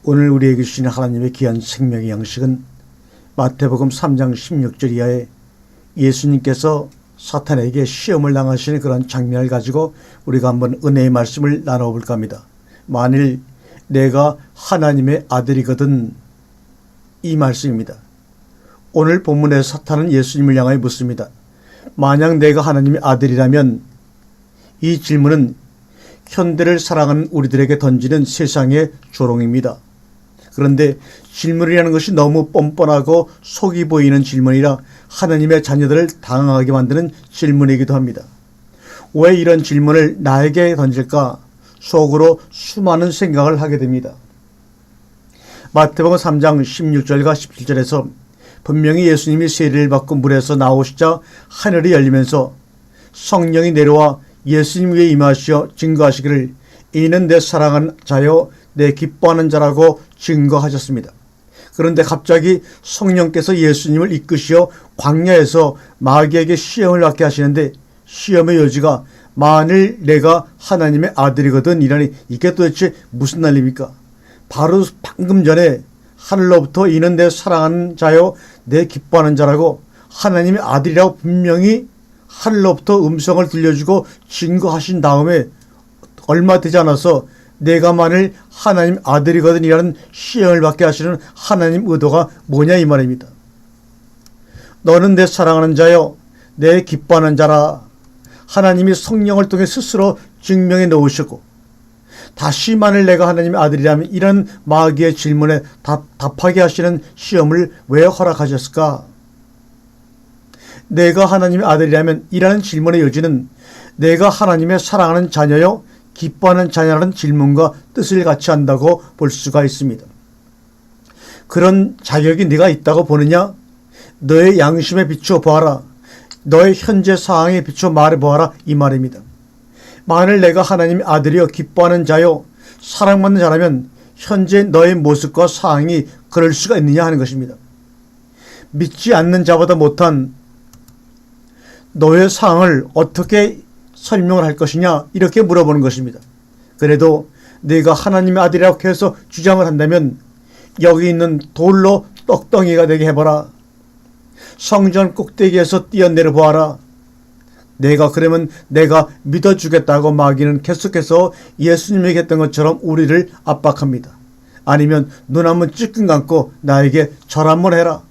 오늘 우리에게 주시는 하나님의 귀한 생명의 양식은 마태복음 3장 16절 이하에 예수님께서 사탄에게 시험을 당하시는 그런 장면을 가지고 우리가 한번 은혜의 말씀을 나눠볼까 합니다. 만일 내가 하나님의 아들이거든, 이 말씀입니다. 오늘 본문에 사탄은 예수님을 향하여 묻습니다. 만약 내가 하나님의 아들이라면, 이 질문은 현대를 사랑하는 우리들에게 던지는 세상의 조롱입니다. 그런데 질문이라는 것이 너무 뻔뻔하고 속이 보이는 질문이라 하나님의 자녀들을 당황하게 만드는 질문이기도 합니다. 왜 이런 질문을 나에게 던질까? 속으로 수많은 생각을 하게 됩니다. 마태복음 3장 16절과 17절에서 분명히 예수님이 세례를 받고 물에서 나오시자 하늘이 열리면서 성령이 내려와 예수님 위에 임하시어 증거하시기를 이는 내 사랑하는 자요 내 기뻐하는 자라고 증거하셨습니다. 그런데 갑자기 성령께서 예수님을 이끄시어 광야에서 마귀에게 시험을 받게 하시는데, 시험의 요지가 만일 내가 하나님의 아들이거든 이라니, 이게 도대체 무슨 난리입니까? 바로 방금 전에 하늘로부터 이는 내 사랑하는 자요 내 기뻐하는 자라고 하나님의 아들이라고 분명히 하늘로부터 음성을 들려주고 증거하신 다음에 얼마 되지 않아서 내가 만일 하나님 아들이거든 이라는 시험을 받게 하시는 하나님 의도가 뭐냐 이 말입니다. 너는 내 사랑하는 자요 내 기뻐하는 자라. 하나님이 성령을 통해 스스로 증명해 놓으셨고, 다시 만일 내가 하나님의 아들이라면 이런 마귀의 질문에 답하게 하시는 시험을 왜 허락하셨을까? 내가 하나님의 아들이라면 이라는 질문의 요지는 내가 하나님의 사랑하는 자녀요 기뻐하는 자녀라는 질문과 뜻을 같이 한다고 볼 수가 있습니다. 그런 자격이 네가 있다고 보느냐? 너의 양심에 비추어 보아라. 너의 현재 상황에 비추어 말해 보아라, 이 말입니다. 만일 내가 하나님의 아들이여 기뻐하는 자요 사랑받는 자라면 현재 너의 모습과 상황이 그럴 수가 있느냐 하는 것입니다. 믿지 않는 자보다 못한 너의 상황을 어떻게 설명을 할 것이냐, 이렇게 물어보는 것입니다. 그래도 내가 하나님의 아들이라고 해서 주장을 한다면 여기 있는 돌로 떡덩이가 되게 해봐라. 성전 꼭대기에서 뛰어내려 보아라. 그러면 내가 믿어주겠다고 마귀는 계속해서 예수님에게 했던 것처럼 우리를 압박합니다. 아니면 눈 한번 찔끔 감고 나에게 절 한번 해라.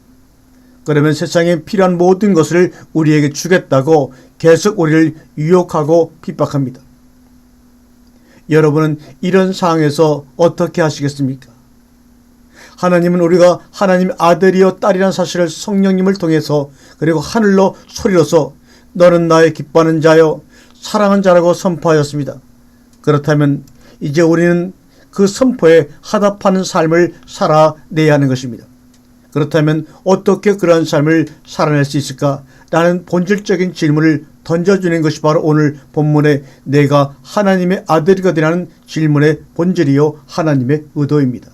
그러면 세상에 필요한 모든 것을 우리에게 주겠다고 계속 우리를 유혹하고 핍박합니다. 여러분은 이런 상황에서 어떻게 하시겠습니까? 하나님은 우리가 하나님의 아들이요 딸이라는 사실을 성령님을 통해서 그리고 하늘로 소리로서 너는 나의 기뻐하는 자요 사랑하는 자라고 선포하였습니다. 그렇다면 이제 우리는 그 선포에 화답하는 삶을 살아내야 하는 것입니다. 그렇다면 어떻게 그러한 삶을 살아낼 수 있을까? 라는 본질적인 질문을 던져주는 것이 바로 오늘 본문의 내가 하나님의 아들이거든이라는 질문의 본질이요 하나님의 의도입니다.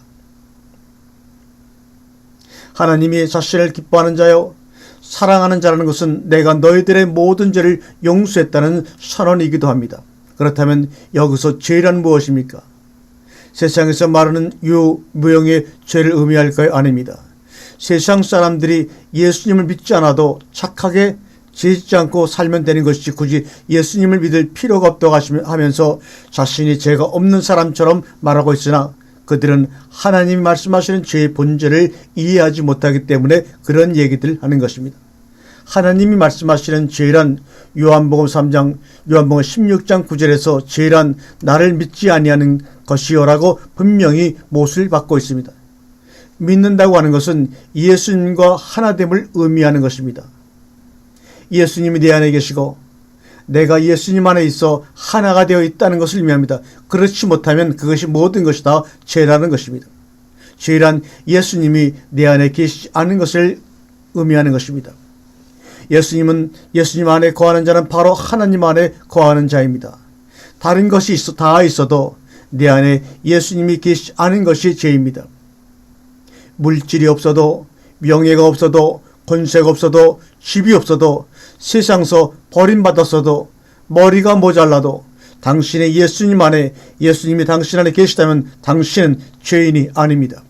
하나님이 자신을 기뻐하는 자요 사랑하는 자라는 것은 내가 너희들의 모든 죄를 용서했다는 선언이기도 합니다. 그렇다면 여기서 죄란 무엇입니까? 세상에서 말하는 유무형의 죄를 의미할까요? 아닙니다. 세상 사람들이 예수님을 믿지 않아도 착하게 죄짓지 않고 살면 되는 것이지 굳이 예수님을 믿을 필요가 없다고 하면서 자신이 죄가 없는 사람처럼 말하고 있으나 그들은 하나님이 말씀하시는 죄의 본질을 이해하지 못하기 때문에 그런 얘기들 하는 것입니다. 하나님이 말씀하시는 죄란 요한복음 16장 9절에서 죄란 나를 믿지 아니하는 것이요라고 분명히 못을 받고 있습니다. 믿는다고 하는 것은 예수님과 하나됨을 의미하는 것입니다. 예수님이 내 안에 계시고 내가 예수님 안에 있어 하나가 되어 있다는 것을 의미합니다. 그렇지 못하면 그것이 모든 것이 다 죄라는 것입니다. 죄란 예수님이 내 안에 계시지 않은 것을 의미하는 것입니다. 예수님 안에 거하는 자는 바로 하나님 안에 거하는 자입니다. 다른 것이 다 있어도 내 안에 예수님이 계시지 않은 것이 죄입니다. 물질이 없어도 명예가 없어도 권세가 없어도 집이 없어도 세상서 버림받았어도 머리가 모자라도 당신의 예수님 안에, 예수님이 당신 안에 계시다면 당신은 죄인이 아닙니다.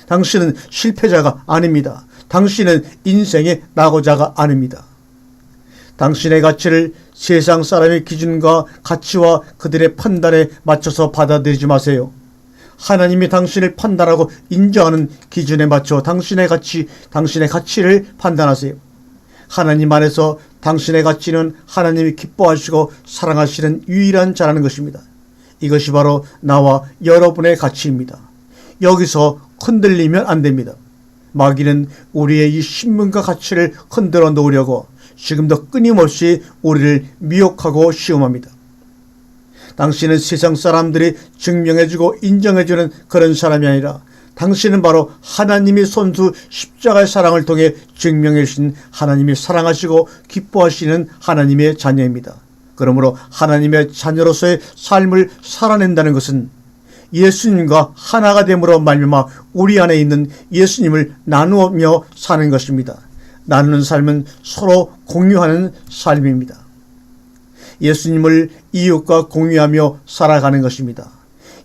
당신은 실패자가 아닙니다. 당신은 인생의 낙오자가 아닙니다. 당신의 가치를 세상 사람의 기준과 가치와 그들의 판단에 맞춰서 받아들이지 마세요. 하나님이 당신을 판단하고 인정하는 기준에 맞춰 당신의 가치를 판단하세요. 하나님 안에서 당신의 가치는 하나님이 기뻐하시고 사랑하시는 유일한 자라는 것입니다. 이것이 바로 나와 여러분의 가치입니다. 여기서 흔들리면 안 됩니다. 마귀는 우리의 이 신분과 가치를 흔들어 놓으려고 지금도 끊임없이 우리를 미혹하고 시험합니다. 당신은 세상 사람들이 증명해주고 인정해주는 그런 사람이 아니라 당신은 바로 하나님이 손수 십자가의 사랑을 통해 증명해 주신 하나님이 사랑하시고 기뻐하시는 하나님의 자녀입니다. 그러므로 하나님의 자녀로서의 삶을 살아낸다는 것은 예수님과 하나가 됨으로 말미암아 우리 안에 있는 예수님을 나누며 사는 것입니다. 나누는 삶은 서로 공유하는 삶입니다. 예수님을 이웃과 공유하며 살아가는 것입니다.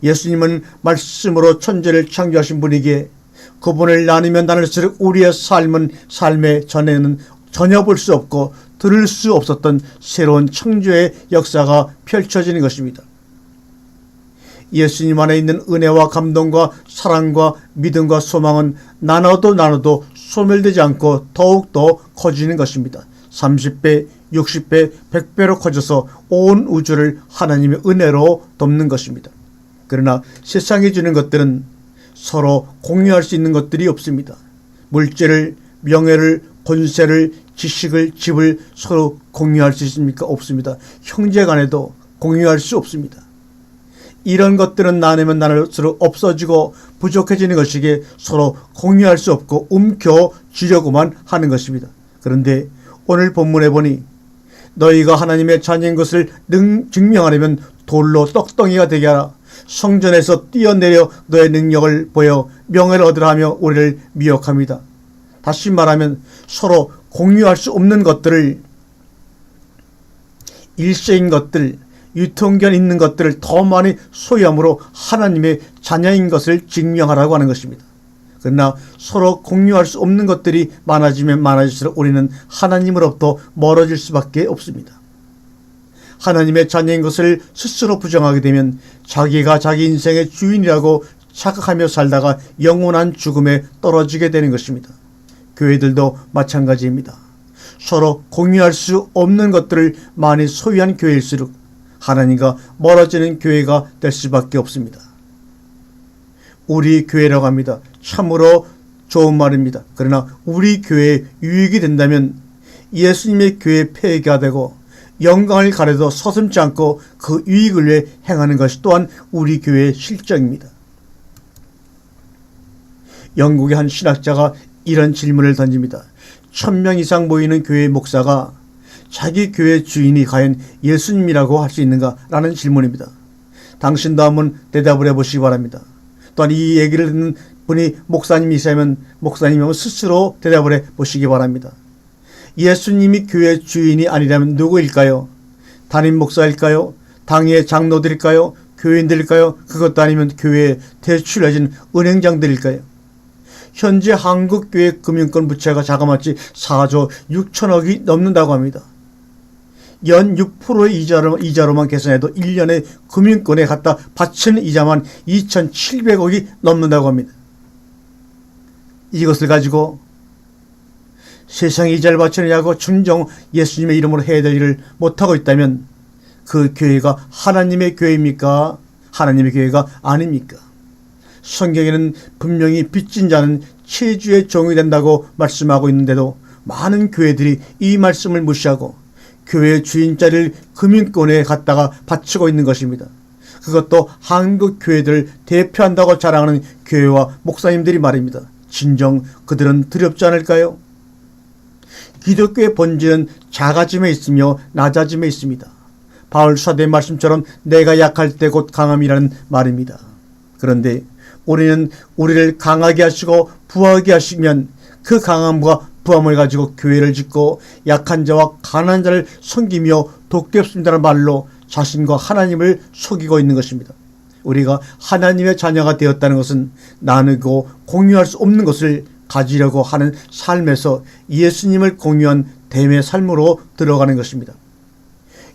예수님은 말씀으로 천지를 창조하신 분이기에 그분을 나누면 나눌수록 우리의 삶의 전에는 전혀 볼 수 없고 들을 수 없었던 새로운 창조의 역사가 펼쳐지는 것입니다. 예수님 안에 있는 은혜와 감동과 사랑과 믿음과 소망은 나눠도 소멸되지 않고 더욱더 커지는 것입니다. 30배, 60배, 100배로 커져서 온 우주를 하나님의 은혜로 덮는 것입니다. 그러나 세상이 주는 것들은 서로 공유할 수 있는 것들이 없습니다. 물질을, 명예를, 권세를, 지식을, 집을 서로 공유할 수 있습니까? 없습니다. 형제 간에도 공유할 수 없습니다. 이런 것들은 나누면 나눌수록 없어지고 부족해지는 것이기에 서로 공유할 수 없고 움켜쥐려고만 하는 것입니다. 그런데 오늘 본문에 보니 너희가 하나님의 자녀인 것을 증명하려면 돌로 떡덩이가 되게 하라. 성전에서 뛰어내려 너의 능력을 보여 명예를 얻으라 하며 우리를 미혹합니다. 다시 말하면 서로 공유할 수 없는 것들을, 일시적인 것들, 유통기한 있는 것들을 더 많이 소유함으로 하나님의 자녀인 것을 증명하라고 하는 것입니다. 그러나 서로 공유할 수 없는 것들이 많아지면 많아질수록 우리는 하나님으로부터 멀어질 수밖에 없습니다. 하나님의 자녀인 것을 스스로 부정하게 되면 자기가 자기 인생의 주인이라고 착각하며 살다가 영원한 죽음에 떨어지게 되는 것입니다. 교회들도 마찬가지입니다. 서로 공유할 수 없는 것들을 많이 소유한 교회일수록 하나님과 멀어지는 교회가 될 수밖에 없습니다. 우리 교회라고 합니다. 참으로 좋은 말입니다. 그러나 우리 교회에 유익이 된다면 예수님의 교회 폐해가 되고 영광을 가려도 서슴지 않고 그 유익을 위해 행하는 것이 또한 우리 교회의 실정입니다. 영국의 한 신학자가 이런 질문을 던집니다. 1000명 이상 모이는 교회 목사가 자기 교회 주인이 과연 예수님이라고 할 수 있는가? 라는 질문입니다. 당신도 한번 대답을 해보시기 바랍니다. 또한 이 얘기를 듣는 분이 목사님이시면 목사님이 스스로 대답을 해보시기 바랍니다. 예수님이 교회 주인이 아니라면 누구일까요? 담임 목사일까요? 당의 장로들일까요? 교인들일까요? 그것도 아니면 교회에 대출해진 은행장들일까요? 현재 한국교회 금융권 부채가 자그마치 4조 6천억이 넘는다고 합니다. 연 6%의 이자로만 계산해도 1년에 금융권에 갖다 바치는 이자만 2,700억이 넘는다고 합니다. 이것을 가지고 세상에 이자를 바치느냐고純정 예수님의 이름으로 해야 될 일을 못하고 있다면 그 교회가 하나님의 교회입니까? 하나님의 교회가 아닙니까? 성경에는 분명히 빚진 자는 체주의 종이 된다고 말씀하고 있는데도 많은 교회들이 이 말씀을 무시하고 교회의 주인자리를 금융권에 갖다가 바치고 있는 것입니다. 그것도 한국 교회들을 대표한다고 자랑하는 교회와 목사님들이 말입니다. 진정 그들은 두렵지 않을까요? 기독교의 본질은 작아짐에 있으며 낮아짐에 있습니다. 바울 사도의 말씀처럼 내가 약할 때 곧 강함이라는 말입니다. 그런데 우리는 우리를 강하게 하시고 부하게 하시면 그 강함과 부함을 가지고 교회를 짓고 약한 자와 가난한 자를 섬기며 돕겠습니다라는 말로 자신과 하나님을 속이고 있는 것입니다. 우리가 하나님의 자녀가 되었다는 것은 나누고 공유할 수 없는 것을 가지려고 하는 삶에서 예수님을 공유한 됨의 삶으로 들어가는 것입니다.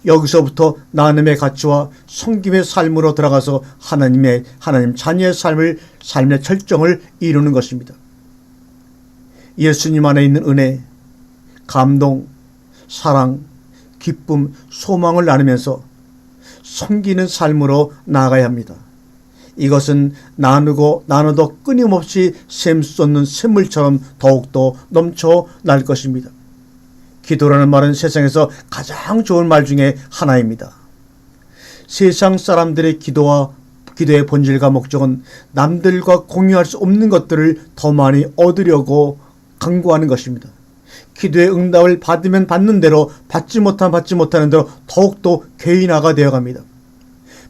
여기서부터 나눔의 가치와 섬김의 삶으로 들어가서 하나님 자녀의 삶의 절정을 이루는 것입니다. 예수님 안에 있는 은혜, 감동, 사랑, 기쁨, 소망을 나누면서 섬기는 삶으로 나아가야 합니다. 이것은 나누도 끊임없이 샘솟는 샘물처럼 더욱더 넘쳐날 것입니다. 기도라는 말은 세상에서 가장 좋은 말 중에 하나입니다. 세상 사람들의 기도의 본질과 목적은 남들과 공유할 수 없는 것들을 더 많이 얻으려고 강구하는 것입니다. 기도의 응답을 받으면 받는 대로 받지 못하는 대로 더욱더 괴인화가 되어갑니다.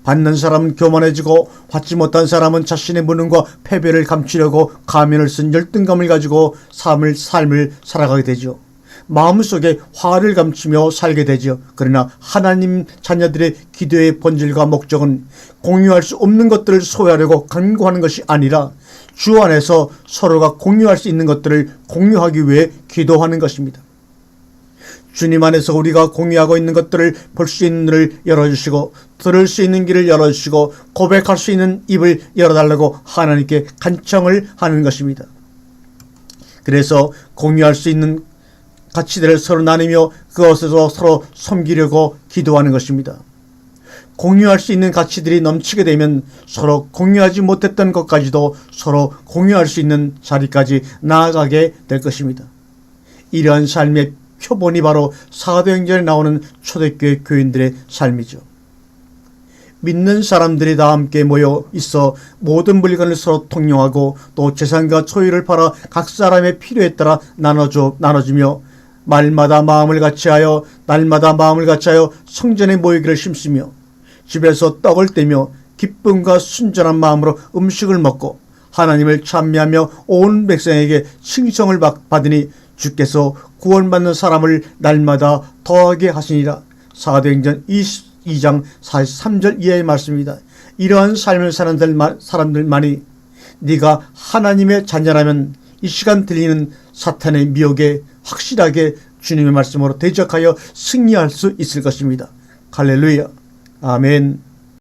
받는 사람은 교만해지고 받지 못한 사람은 자신의 무능과 패배를 감추려고 가면을 쓴 열등감을 가지고 삶을 살아가게 되죠. 마음속에 화를 감추며 살게 되죠. 그러나 하나님 자녀들의 기도의 본질과 목적은 공유할 수 없는 것들을 소유하려고 간구하는 것이 아니라 주 안에서 서로가 공유할 수 있는 것들을 공유하기 위해 기도하는 것입니다. 주님 안에서 우리가 공유하고 있는 것들을 볼 수 있는 눈을 열어주시고 들을 수 있는 길을 열어주시고 고백할 수 있는 입을 열어달라고 하나님께 간청을 하는 것입니다. 그래서 공유할 수 있는 가치들을 서로 나누며 그것에서 서로 섬기려고 기도하는 것입니다. 공유할 수 있는 가치들이 넘치게 되면 서로 공유하지 못했던 것까지도 서로 공유할 수 있는 자리까지 나아가게 될 것입니다. 이러한 삶의 표본이 바로 사도행전에 나오는 초대교회 교인들의 삶이죠. 믿는 사람들이 다 함께 모여 있어 모든 물건을 서로 통용하고 또 재산과 소유를 팔아 각 사람의 필요에 따라 나눠주며 날마다 마음을 같이하여 성전에 모이기를 힘쓰며 집에서 떡을 떼며 기쁨과 순전한 마음으로 음식을 먹고 하나님을 찬미하며 온 백성에게 칭송을 받으니 주께서 구원받는 사람을 날마다 더하게 하시니라. 사도행전 22장 43절 이하의 말씀입니다. 이러한 삶을 사는 사람들만이 네가 하나님의 자녀라면 이 시간 들리는 사탄의 미혹에 확실하게 주님의 말씀으로 대적하여 승리할 수 있을 것입니다. 할렐루야. 아멘.